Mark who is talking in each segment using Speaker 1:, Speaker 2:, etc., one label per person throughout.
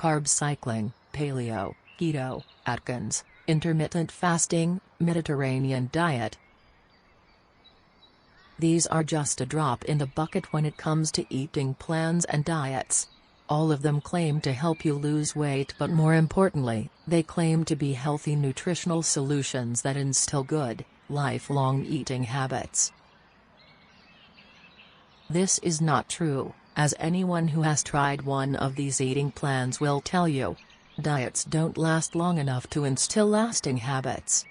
Speaker 1: carb cycling, Paleo, Keto, Atkins, intermittent fasting, Mediterranean diet. These are just a drop in the bucket when it comes to eating plans and diets. All of them claim to help you lose weight, but more importantly, they claim to be healthy nutritional solutions that instill good, lifelong eating habits. This is not true, as anyone who has tried one of these eating plans will tell you. Diets don't last long enough to instill lasting habits.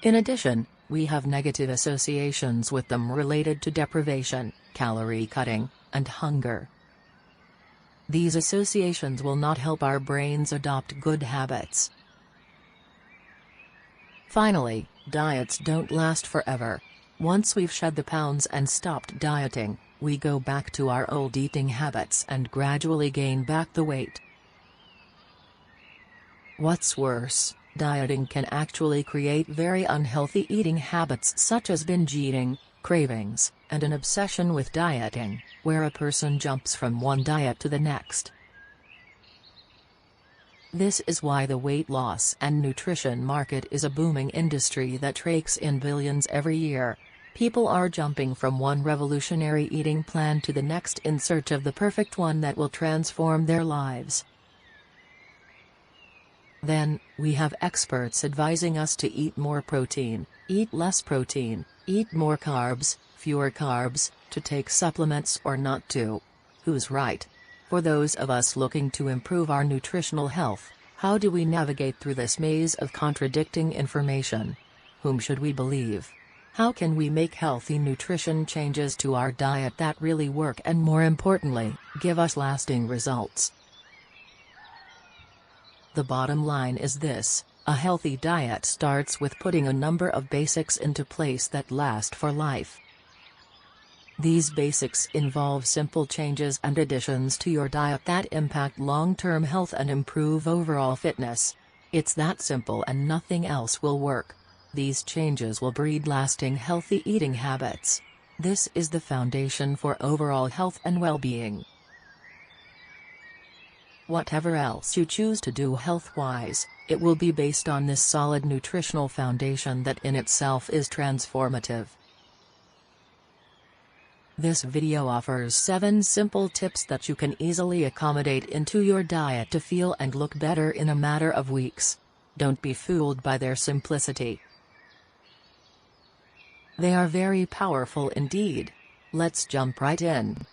Speaker 1: In addition, we have negative associations with them related to deprivation, calorie cutting, and hunger. These associations will not help our brains adopt good habits. Finally, diets don't last forever. Once we've shed the pounds and stopped dieting, we go back to our old eating habits and gradually gain back the weight. What's worse, dieting can actually create very unhealthy eating habits such as binge eating, cravings, and an obsession with dieting, where a person jumps from one diet to the next. This is why the weight loss and nutrition market is a booming industry that rakes in billions every year. People are jumping from one revolutionary eating plan to the next in search of the perfect one that will transform their lives. Then, we have experts advising us to eat more protein, eat less protein, eat more carbs, fewer carbs, to take supplements or not to. Who's right? For those of us looking to improve our nutritional health, how do we navigate through this maze of contradicting information? Whom should we believe? How can we make healthy nutrition changes to our diet that really work and, more importantly, give us lasting results? The bottom line is this: a healthy diet starts with putting a number of basics into place that last for life. These basics involve simple changes and additions to your diet that impact long-term health and improve overall fitness. It's that simple, and nothing else will work. These changes will breed lasting healthy eating habits. This is the foundation for overall health and well-being. Whatever else you choose to do health-wise, it will be based on this solid nutritional foundation that in itself is transformative. This video offers 7 simple tips that you can easily accommodate into your diet to feel and look better in a matter of weeks. Don't be fooled by their simplicity. They are very powerful indeed. Let's jump right in.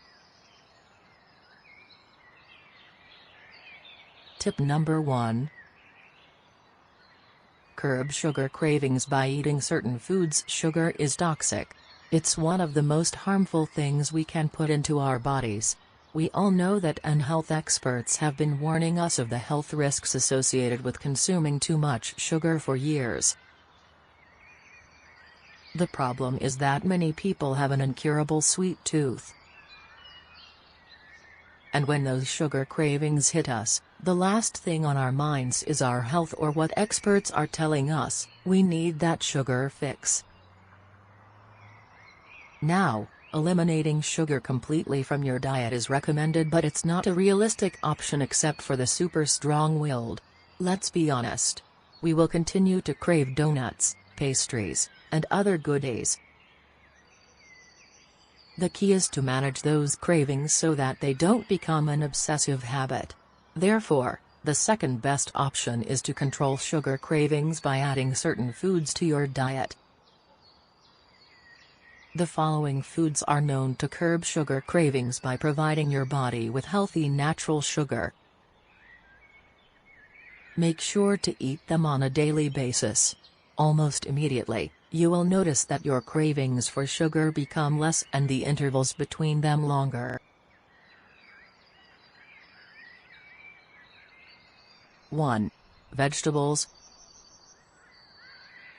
Speaker 1: Tip number 1. Curb sugar cravings by eating certain foods. Sugar is toxic. It's one of the most harmful things we can put into our bodies. We all know that, and health experts have been warning us of the health risks associated with consuming too much sugar for years. The problem is that many people have an incurable sweet tooth. And when those sugar cravings hit us, the last thing on our minds is our health or what experts are telling us: we need that sugar fix. Now, eliminating sugar completely from your diet is recommended, but it's not a realistic option except for the super strong-willed. Let's be honest. We will continue to crave donuts, pastries, and other goodies. The key is to manage those cravings so that they don't become an obsessive habit. Therefore, the second best option is to control sugar cravings by adding certain foods to your diet. The following foods are known to curb sugar cravings by providing your body with healthy natural sugar. Make sure to eat them on a daily basis. Almost immediately, you will notice that your cravings for sugar become less and the intervals between them longer. 1. Vegetables.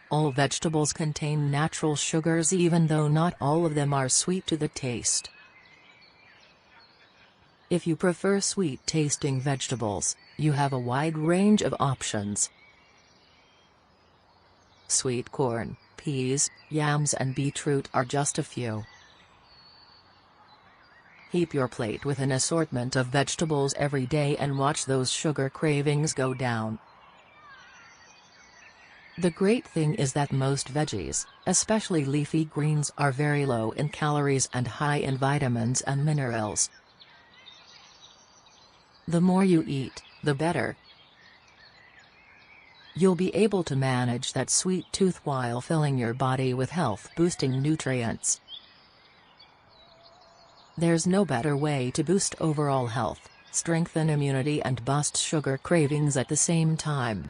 Speaker 1: All vegetables contain natural sugars, even though not all of them are sweet to the taste. If you prefer sweet-tasting vegetables, you have a wide range of options. Sweet corn, peas, yams and beetroot are just a few. Heap your plate with an assortment of vegetables every day and watch those sugar cravings go down. The great thing is that most veggies, especially leafy greens, are very low in calories and high in vitamins and minerals. The more you eat, the better. You'll be able to manage that sweet tooth while filling your body with health-boosting nutrients. There's no better way to boost overall health, strengthen immunity and bust sugar cravings at the same time.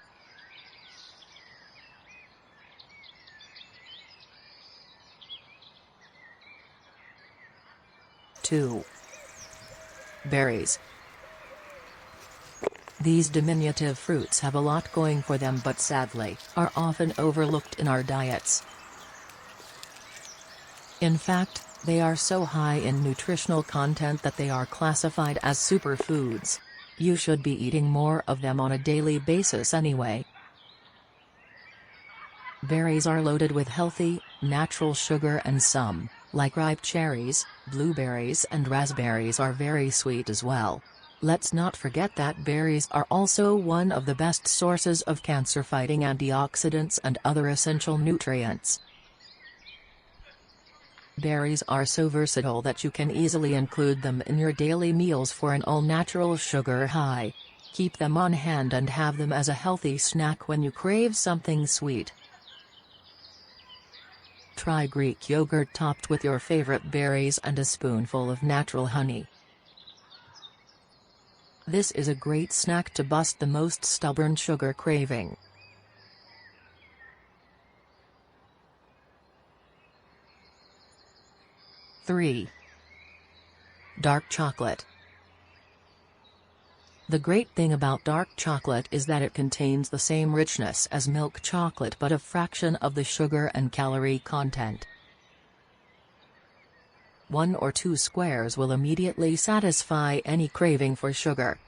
Speaker 1: Two. Berries. These diminutive fruits have a lot going for them but sadly, are often overlooked in our diets. In fact, they are so high in nutritional content that they are classified as superfoods. You should be eating more of them on a daily basis anyway. Berries are loaded with healthy, natural sugar and some, like ripe cherries, blueberries and raspberries, are very sweet as well. Let's not forget that berries are also one of the best sources of cancer-fighting antioxidants and other essential nutrients. Berries are so versatile that you can easily include them in your daily meals for an all-natural sugar high. Keep them on hand and have them as a healthy snack when you crave something sweet. Try Greek yogurt topped with your favorite berries and a spoonful of natural honey. This is a great snack to bust the most stubborn sugar craving. 3. Dark chocolate. The great thing about dark chocolate is that it contains the same richness as milk chocolate but a fraction of the sugar and calorie content. 1 or 2 squares will immediately satisfy any craving for sugar.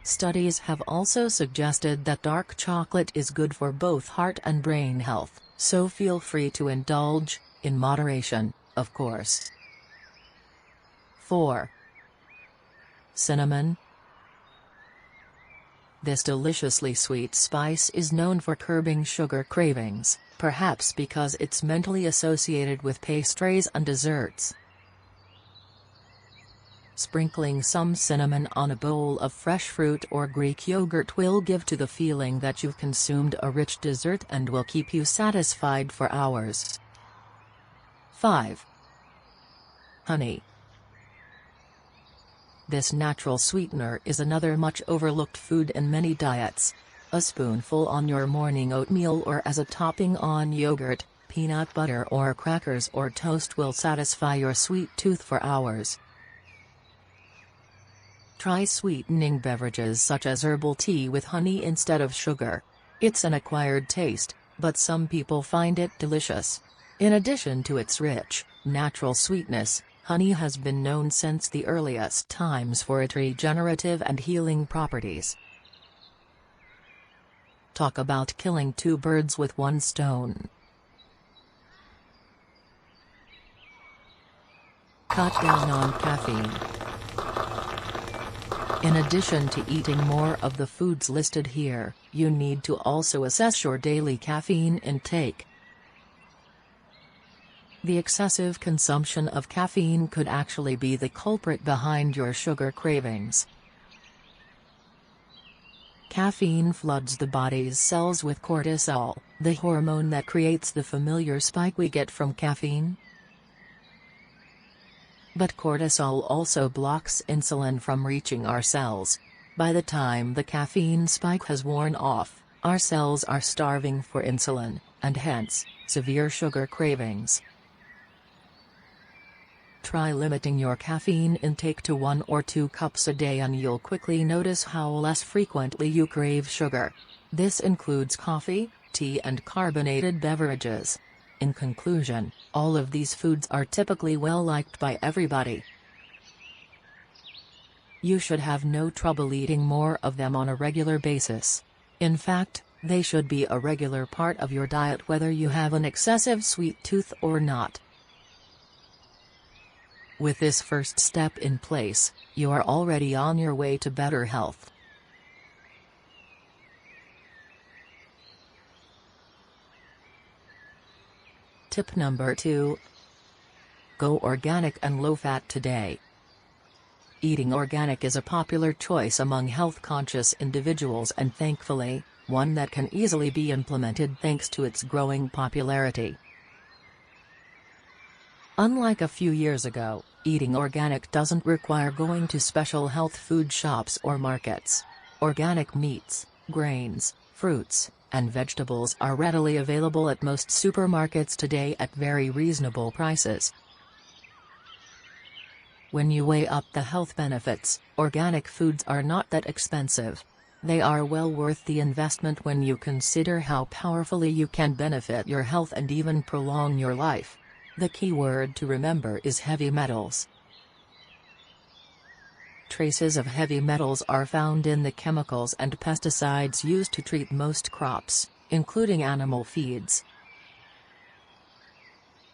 Speaker 1: Studies have also suggested that dark chocolate is good for both heart and brain health, so feel free to indulge, in moderation, of course. 4. Cinnamon. This deliciously sweet spice is known for curbing sugar cravings, perhaps because it's mentally associated with pastries and desserts. Sprinkling some cinnamon on a bowl of fresh fruit or Greek yogurt will give to the feeling that you've consumed a rich dessert and will keep you satisfied for hours. 5. Honey. This natural sweetener is another much overlooked food in many diets. A spoonful on your morning oatmeal or as a topping on yogurt, peanut butter or crackers or toast will satisfy your sweet tooth for hours. Try sweetening beverages such as herbal tea with honey instead of sugar. It's an acquired taste, but some people find it delicious. In addition to its rich, natural sweetness, honey has been known since the earliest times for its regenerative and healing properties. Talk about killing 2 birds with 1 stone. Cut down on caffeine. In addition to eating more of the foods listed here, you need to also assess your daily caffeine intake. The excessive consumption of caffeine could actually be the culprit behind your sugar cravings. Caffeine floods the body's cells with cortisol, the hormone that creates the familiar spike we get from caffeine. But cortisol also blocks insulin from reaching our cells. By the time the caffeine spike has worn off, our cells are starving for insulin, and hence, severe sugar cravings. Try limiting your caffeine intake to 1 or 2 cups a day and you'll quickly notice how less frequently you crave sugar. This includes coffee, tea and carbonated beverages. In conclusion, all of these foods are typically well liked by everybody. You should have no trouble eating more of them on a regular basis. In fact, they should be a regular part of your diet whether you have an excessive sweet tooth or not. With this first step in place, you are already on your way to better health. Tip number 2. Go organic and low-fat today. Eating organic is a popular choice among health-conscious individuals and thankfully, one that can easily be implemented thanks to its growing popularity. Unlike a few years ago, eating organic doesn't require going to special health food shops or markets. Organic meats, grains, fruits, and vegetables are readily available at most supermarkets today at very reasonable prices. When you weigh up the health benefits, organic foods are not that expensive. They are well worth the investment when you consider how powerfully you can benefit your health and even prolong your life. The key word to remember is heavy metals. Traces of heavy metals are found in the chemicals and pesticides used to treat most crops, including animal feeds.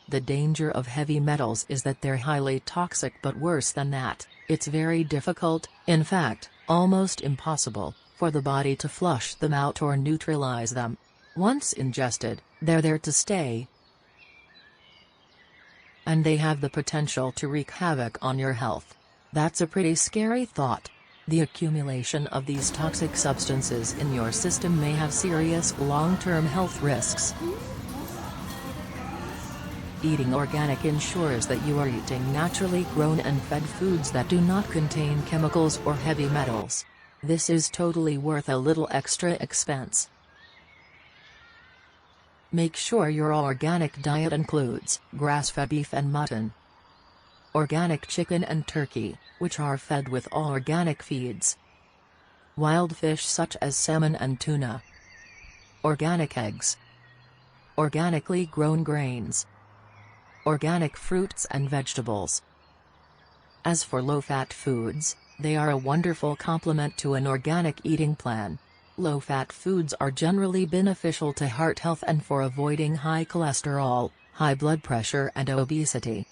Speaker 1: The danger of heavy metals is that they're highly toxic, but worse than that, it's very difficult, in fact, almost impossible, for the body to flush them out or neutralize them. Once ingested, they're there to stay. And they have the potential to wreak havoc on your health. That's a pretty scary thought. The accumulation of these toxic substances in your system may have serious long-term health risks. Eating organic ensures that you are eating naturally grown and fed foods that do not contain chemicals or heavy metals. This is totally worth a little extra expense. Make sure your organic diet includes grass-fed beef and mutton, organic chicken and turkey, which are fed with all organic feeds, wild fish such as salmon and tuna, organic eggs, organically grown grains, organic fruits and vegetables. As for low-fat foods, they are a wonderful complement to an organic eating plan. Low-fat foods are generally beneficial to heart health and for avoiding high cholesterol, high blood pressure and obesity.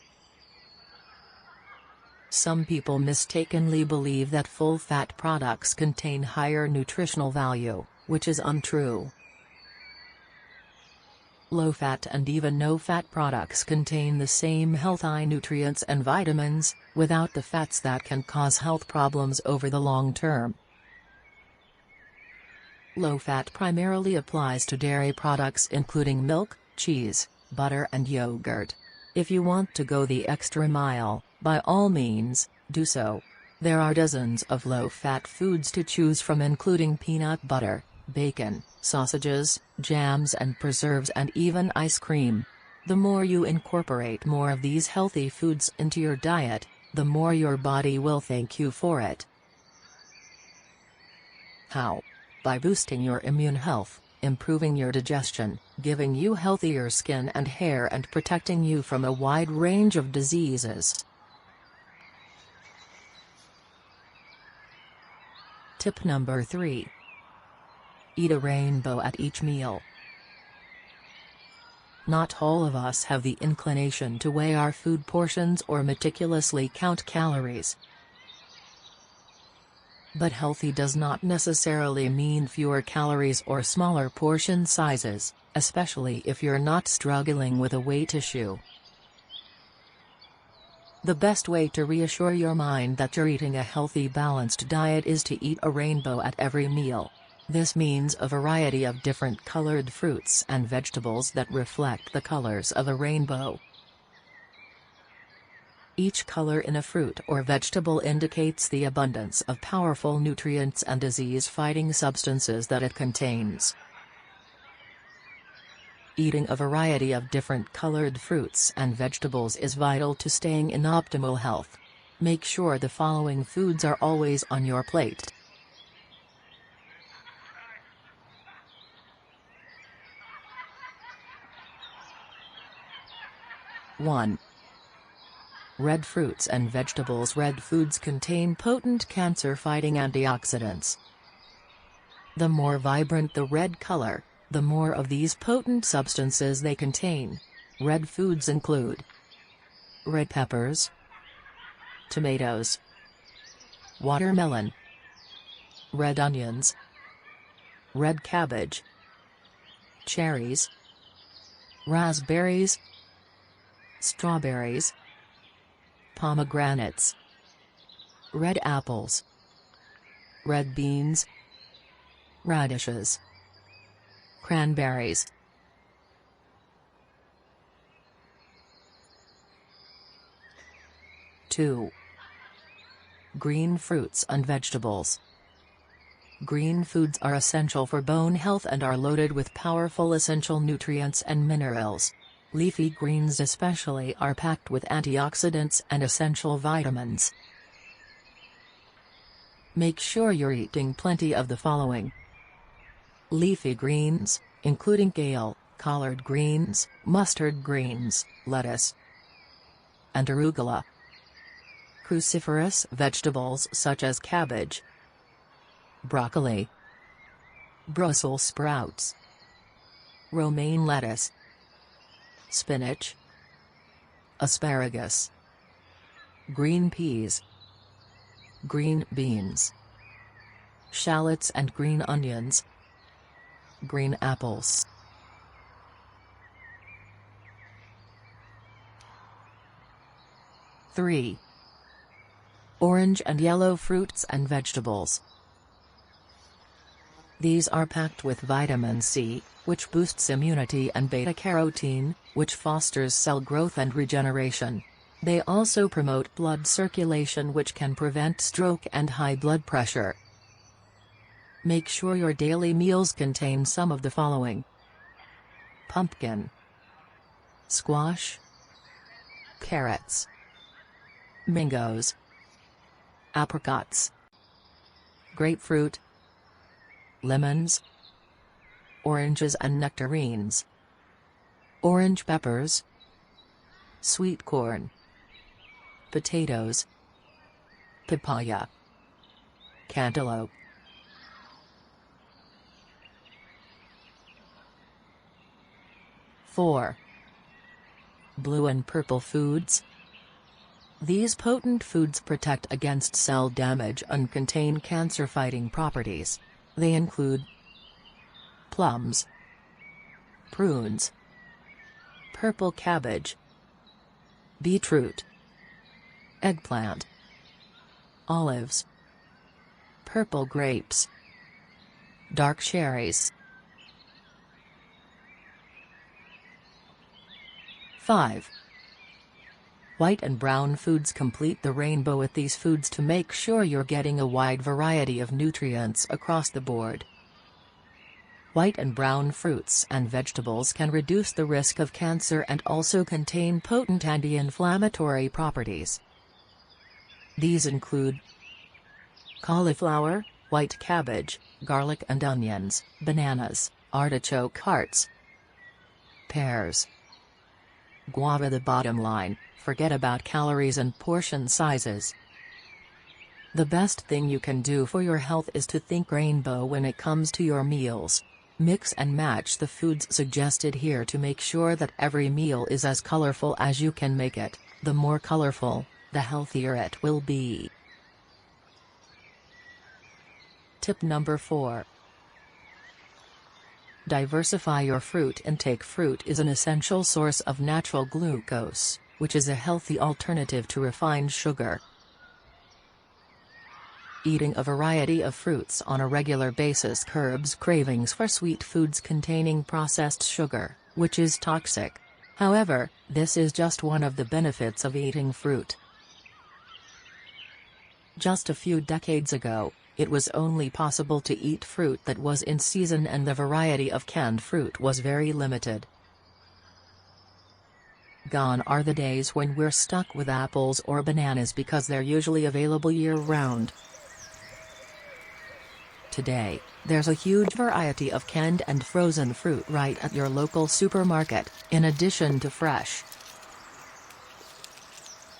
Speaker 1: Some people mistakenly believe that full-fat products contain higher nutritional value, which is untrue. Low-fat and even no-fat products contain the same healthy nutrients and vitamins, without the fats that can cause health problems over the long term. Low-fat primarily applies to dairy products including milk, cheese, butter and yogurt. If you want to go the extra mile, by all means, do so. There are dozens of low-fat foods to choose from, including peanut butter, bacon, sausages, jams and preserves and even ice cream. The more you incorporate more of these healthy foods into your diet, the more your body will thank you for it. How? By boosting your immune health, improving your digestion, giving you healthier skin and hair and protecting you from a wide range of diseases. Tip number 3. Eat a rainbow at each meal. Not all of us have the inclination to weigh our food portions or meticulously count calories. But healthy does not necessarily mean fewer calories or smaller portion sizes, especially if you're not struggling with a weight issue. The best way to reassure your mind that you're eating a healthy, balanced diet is to eat a rainbow at every meal. This means a variety of different colored fruits and vegetables that reflect the colors of a rainbow. Each color in a fruit or vegetable indicates the abundance of powerful nutrients and disease-fighting substances that it contains. Eating a variety of different colored fruits and vegetables is vital to staying in optimal health. Make sure the following foods are always on your plate. 1. Red fruits and vegetables. Red foods contain potent cancer-fighting antioxidants. The more vibrant the red color, the more of these potent substances they contain. Red foods include red peppers, tomatoes, watermelon, red onions, red cabbage, cherries, raspberries, strawberries, pomegranates, red apples, red beans, radishes, cranberries. Two. Green fruits and vegetables. Green foods are essential for bone health and are loaded with powerful essential nutrients and minerals. Leafy greens especially are packed with antioxidants and essential vitamins. Make sure you're eating plenty of the following. Leafy greens, including kale, collard greens, mustard greens, lettuce, and arugula. Cruciferous vegetables such as cabbage, broccoli, Brussels sprouts, romaine lettuce, spinach, asparagus, green peas, green beans, shallots and green onions, green apples. Three. Orange and yellow fruits and vegetables. These are packed with vitamin C, which boosts immunity, and beta-carotene, which fosters cell growth and regeneration. They also promote blood circulation, which can prevent stroke and high blood pressure. Make sure your daily meals contain some of the following: pumpkin, squash, carrots, mangoes, apricots, grapefruit, lemons, oranges and nectarines, orange peppers, sweet corn, potatoes, papaya, cantaloupe. 4. Blue and purple foods. These potent foods protect against cell damage and contain cancer-fighting properties. They include plums, prunes, purple cabbage, beetroot, eggplant, olives, purple grapes, dark cherries. 5. White and brown foods complete the rainbow with these foods to make sure you're getting a wide variety of nutrients across the board. White and brown fruits and vegetables can reduce the risk of cancer and also contain potent anti-inflammatory properties. These include cauliflower, white cabbage, garlic and onions, bananas, artichoke hearts, pears, guava. The bottom line: forget about calories and portion sizes. The best thing you can do for your health is to think rainbow when it comes to your meals. Mix and match the foods suggested here to make sure that every meal is as colorful as you can make it. The more colorful, the healthier it will be. Tip number 4. Diversify your fruit intake. Fruit is an essential source of natural glucose, which is a healthy alternative to refined sugar. Eating a variety of fruits on a regular basis curbs cravings for sweet foods containing processed sugar, which is toxic. However, this is just one of the benefits of eating fruit. Just a few decades ago, it was only possible to eat fruit that was in season, and the variety of canned fruit was very limited. Gone are the days when we're stuck with apples or bananas because they're usually available year-round. Today, there's a huge variety of canned and frozen fruit right at your local supermarket, in addition to fresh.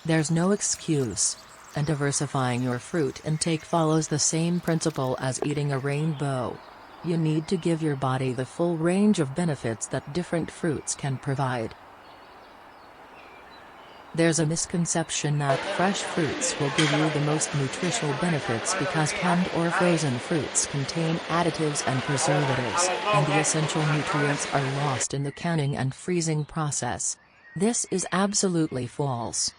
Speaker 1: There's no excuse, and diversifying your fruit intake follows the same principle as eating a rainbow. You need to give your body the full range of benefits that different fruits can provide. There's a misconception that fresh fruits will give you the most nutritional benefits because canned or frozen fruits contain additives and preservatives, and the essential nutrients are lost in the canning and freezing process. This is absolutely false.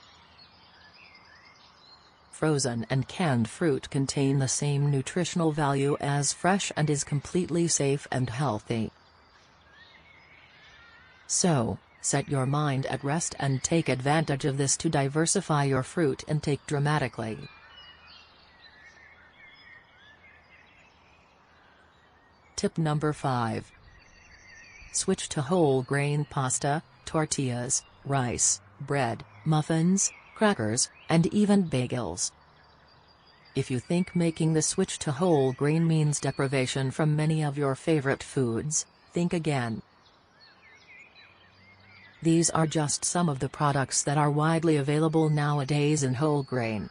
Speaker 1: Frozen and canned fruit contain the same nutritional value as fresh and is completely safe and healthy. So, set your mind at rest and take advantage of this to diversify your fruit intake dramatically. Tip number 5. Switch to whole grain pasta, tortillas, rice, bread, muffins, crackers, and even bagels. If you think making the switch to whole grain means deprivation from many of your favorite foods, think again. These are just some of the products that are widely available nowadays in whole grain.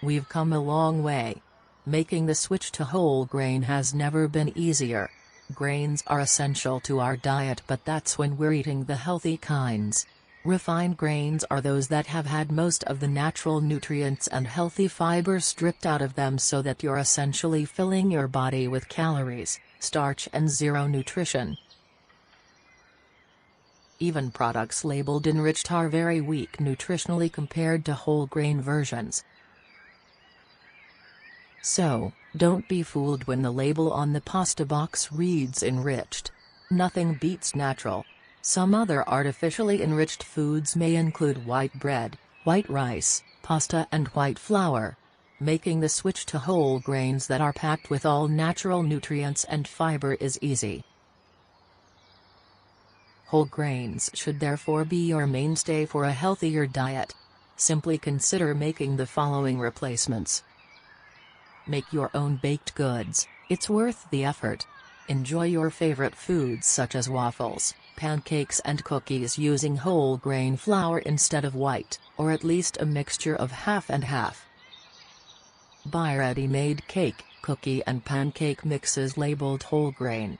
Speaker 1: We've come a long way. Making the switch to whole grain has never been easier. Grains are essential to our diet, but that's when we're eating the healthy kinds. Refined grains are those that have had most of the natural nutrients and healthy fiber stripped out of them, so that you're essentially filling your body with calories, starch and zero nutrition. Even products labeled enriched are very weak nutritionally compared to whole grain versions. So, don't be fooled when the label on the pasta box reads enriched. Nothing beats natural. Some other artificially enriched foods may include white bread, white rice, pasta and white flour. Making the switch to whole grains that are packed with all natural nutrients and fiber is easy. Whole grains should therefore be your mainstay for a healthier diet. Simply consider making the following replacements. Make your own baked goods, it's worth the effort. Enjoy your favorite foods such as waffles, pancakes and cookies using whole grain flour instead of white, or at least a mixture of half and half. Buy ready-made cake, cookie and pancake mixes labeled whole grain.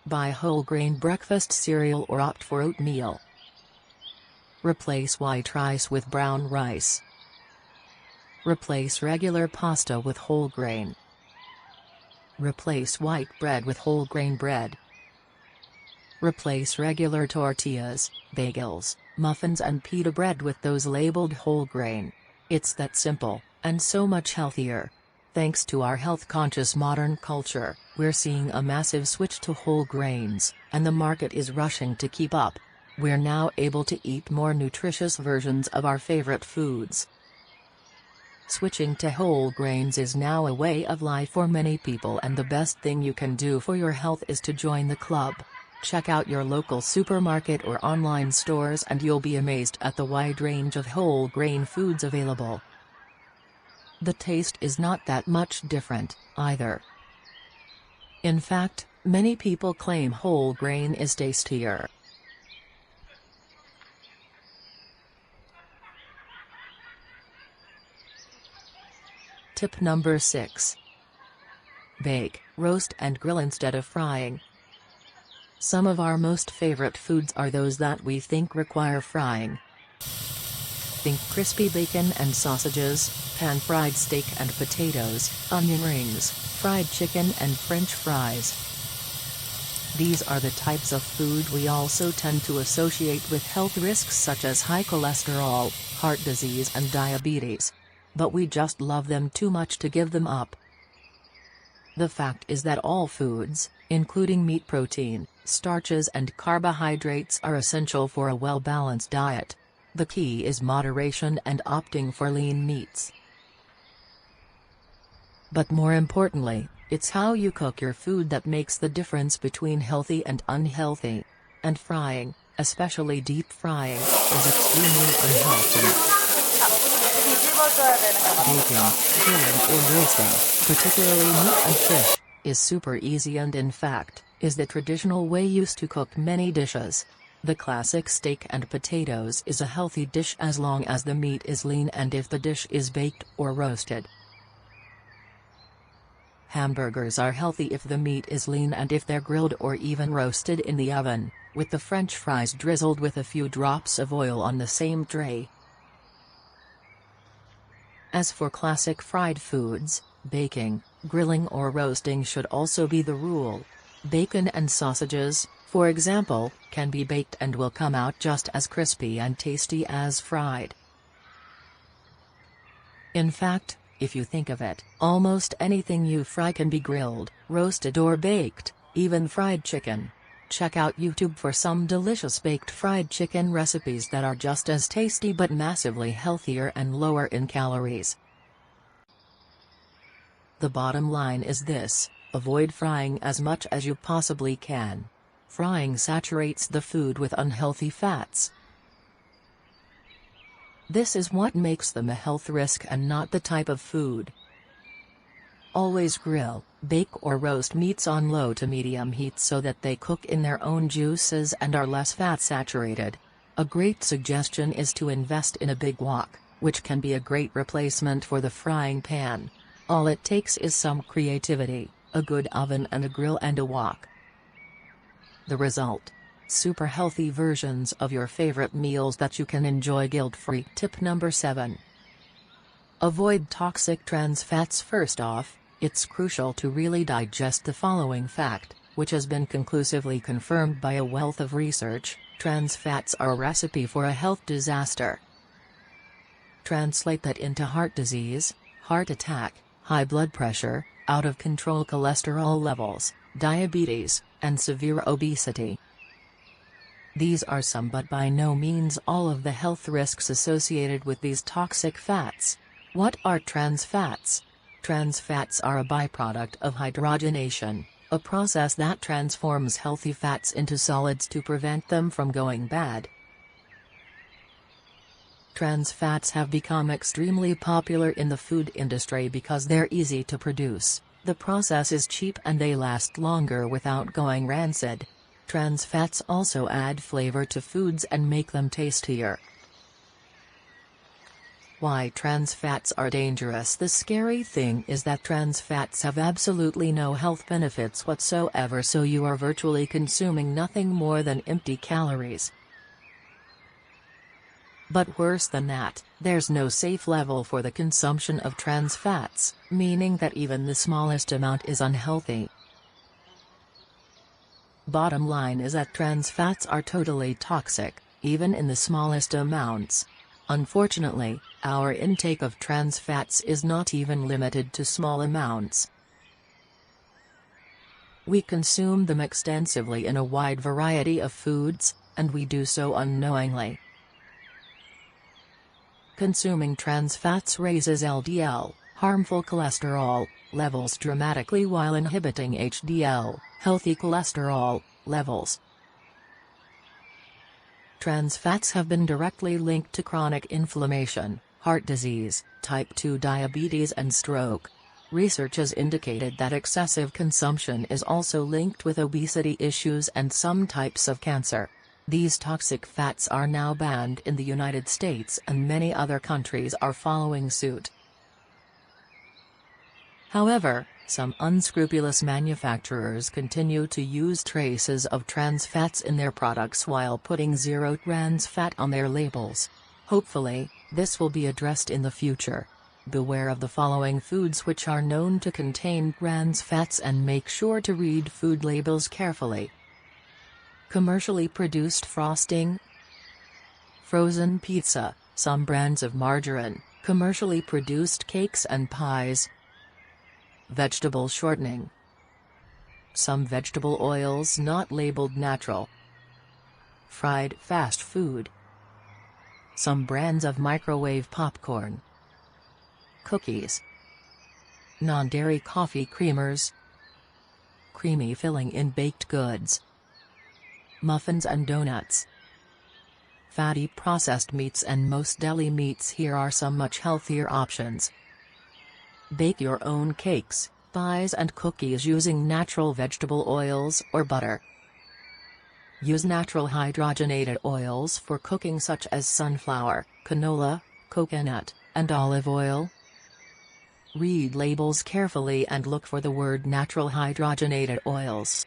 Speaker 1: Buy whole grain breakfast cereal or opt for oatmeal. Replace white rice with brown rice. Replace regular pasta with whole grain. Replace white bread with whole grain bread. Replace regular tortillas, bagels, muffins and pita bread with those labeled whole grain. It's that simple, and so much healthier. Thanks to our health-conscious modern culture, we're seeing a massive switch to whole grains, and the market is rushing to keep up. We're now able to eat more nutritious versions of our favorite foods. Switching to whole grains is now a way of life for many people, and the best thing you can do for your health is to join the club. Check out your local supermarket or online stores and you'll be amazed at the wide range of whole grain foods available. The taste is not that much different, either. In fact, many people claim whole grain is tastier. Tip number 6. Bake, roast and grill instead of frying. Some of our most favorite foods are those that we think require frying. Think crispy bacon and sausages, pan-fried steak and potatoes, onion rings, fried chicken and French fries. These are the types of food we also tend to associate with health risks such as high cholesterol, heart disease and diabetes. But we just love them too much to give them up. The fact is that all foods, including meat, protein, starches and carbohydrates, are essential for a well-balanced diet. The key is moderation and opting for lean meats. But more importantly, it's how you cook your food that makes the difference between healthy and unhealthy. And frying, especially deep frying, is extremely unhealthy. Baking, grilling or roasting, particularly meat and fish, is super easy and in fact, is the traditional way used to cook many dishes. The classic steak and potatoes is a healthy dish as long as the meat is lean and if the dish is baked or roasted. Hamburgers are healthy if the meat is lean and if they're grilled or even roasted in the oven. with the French fries drizzled with a few drops of oil on the same tray. As for classic fried foods, baking, grilling or roasting should also be the rule. Bacon and sausages, for example, can be baked and will come out just as crispy and tasty as fried. In fact, if you think of it, almost anything you fry can be grilled, roasted or baked, even fried chicken. Check out YouTube for some delicious baked fried chicken recipes that are just as tasty but massively healthier and lower in calories. The bottom line is this: avoid frying as much as you possibly can. Frying saturates the food with unhealthy fats. This is what makes them a health risk and not the type of food. Always grill, bake or roast meats on low to medium heat so that they cook in their own juices and are less fat-saturated. A great suggestion is to invest in a big wok, which can be a great replacement for the frying pan. All it takes is some creativity, a good oven and a grill and a wok. The result: super healthy versions of your favorite meals that you can enjoy guilt-free. Tip number 7. Avoid toxic trans fats. First off, it's crucial to really digest the following fact, which has been conclusively confirmed by a wealth of research: trans fats are a recipe for a health disaster. Translate that into heart disease, heart attack, high blood pressure, out-of-control cholesterol levels, diabetes, and severe obesity. These are some but by no means all of the health risks associated with these toxic fats. What are trans fats? Trans fats are a byproduct of hydrogenation, a process that transforms healthy fats into solids to prevent them from going bad. Trans fats have become extremely popular in the food industry because they're easy to produce, the process is cheap and they last longer without going rancid. Trans fats also add flavor to foods and make them tastier. Why trans fats are dangerous? The scary thing is that trans fats have absolutely no health benefits whatsoever, so you are virtually consuming nothing more than empty calories. But worse than that, there's no safe level for the consumption of trans fats, meaning that even the smallest amount is unhealthy. Bottom line is that trans fats are totally toxic, even in the smallest amounts. Unfortunately, our intake of trans fats is not even limited to small amounts. We consume them extensively in a wide variety of foods, and we do so unknowingly. Consuming trans fats raises LDL, harmful cholesterol, levels dramatically while inhibiting HDL, healthy cholesterol, levels. Trans fats have been directly linked to chronic inflammation, heart disease, type 2 diabetes and stroke. Research has indicated that excessive consumption is also linked with obesity issues and some types of cancer. These toxic fats are now banned in the United States and many other countries are following suit. However, some unscrupulous manufacturers continue to use traces of trans fats in their products while putting zero trans fat on their labels. Hopefully, this will be addressed in the future. Beware of the following foods which are known to contain trans fats and make sure to read food labels carefully. Commercially produced frosting, frozen pizza, some brands of margarine, commercially produced cakes and pies, vegetable shortening, some vegetable oils not labeled natural, fried fast food, some brands of microwave popcorn, cookies, non-dairy coffee creamers, creamy filling in baked goods, muffins and donuts, fatty processed meats and most deli meats. Here are some much healthier options. Bake your own cakes, pies and cookies using natural vegetable oils or butter. Use natural hydrogenated oils for cooking such as sunflower, canola, coconut, and olive oil. Read labels carefully and look for the word natural hydrogenated oils.